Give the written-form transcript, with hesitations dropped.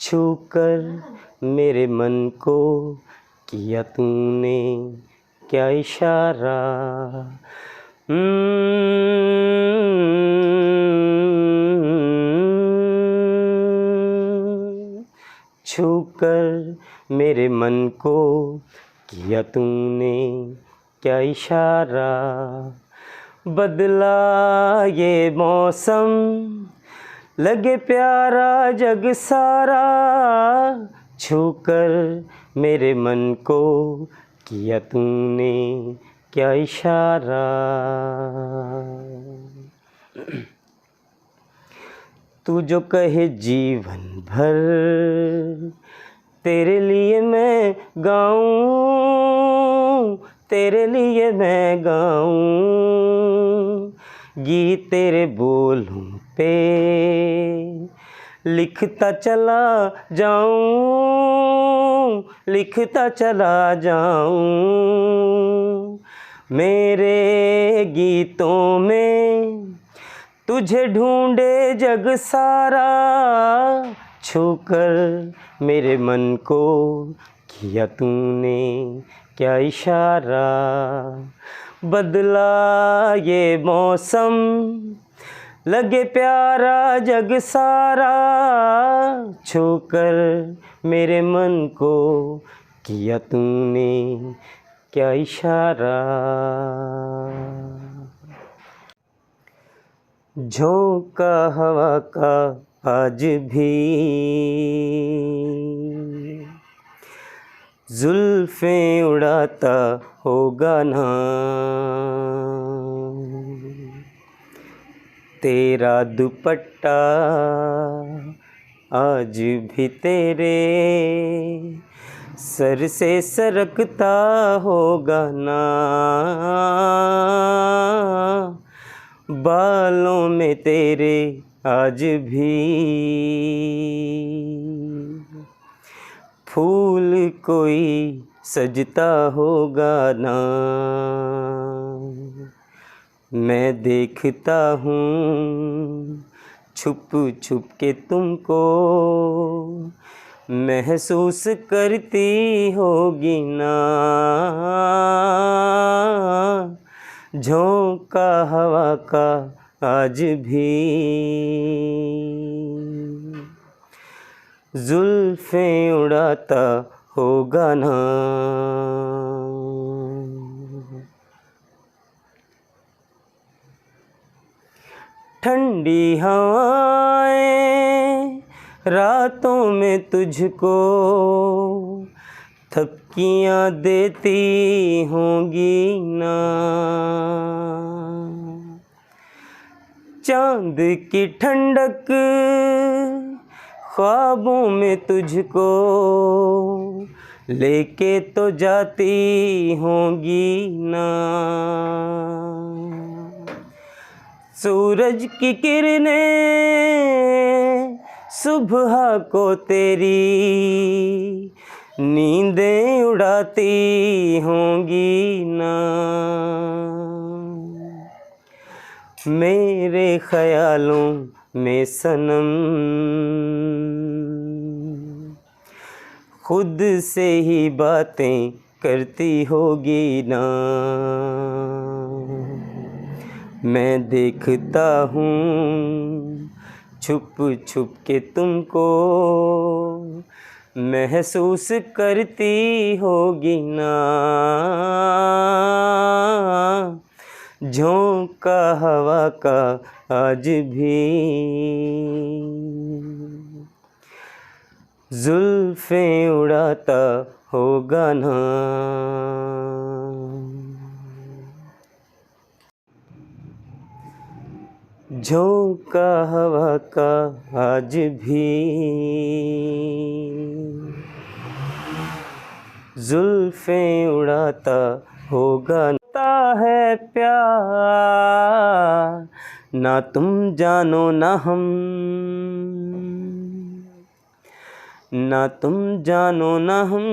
छूकर मेरे मन को किया तूने क्या इशारा। छूकर मेरे मन को किया तूने क्या इशारा। बदला ये मौसम लगे प्यारा जग सारा। छूकर मेरे मन को किया तूने क्या इशारा। तू जो कहे जीवन भर तेरे लिए मैं गाऊं, तेरे लिए मैं गाऊं। गीत तेरे बोलों पे लिखता चला जाऊं, लिखता चला जाऊं। मेरे गीतों में तुझे ढूंढे जग सारा। छूकर मेरे मन को किया तूने क्या इशारा। बदला ये मौसम लगे प्यारा जग सारा। छूकर मेरे मन को किया तूने क्या इशारा। झोंका हवा का आज भी जुल्फ़ें उड़ाता होगा ना। तेरा दुपट्टा आज भी तेरे सर से सरकता होगा ना। बालों में तेरे आज भी फूल कोई सजता होगा ना। मैं देखता हूँ छुप छुप के तुमको, महसूस करती होगी ना। झोंका हवा का आज भी जुल्फ़ें उड़ाता होगा ना। ठंडी हवाएं रातों में तुझको थपकियाँ देती होंगी ना। चाँद की ठंडक ख्वाबों में तुझको लेके तो जाती होंगी ना। सूरज की किरणें सुबह को तेरी नींदें उड़ाती होंगी ना। मेरे ख्यालों में सनम खुद से ही बातें करती होगी ना। मैं देखता हूँ छुप छुप के तुमको, महसूस करती होगी ना। झोंका हवा का आज भी जुल्फ़ें उड़ाता होगा ना। झोंका हवा का आज भी जुल्फ़ें उड़ाता होगा ना। है प्यार ना तुम जानो ना हम, ना तुम जानो ना हम।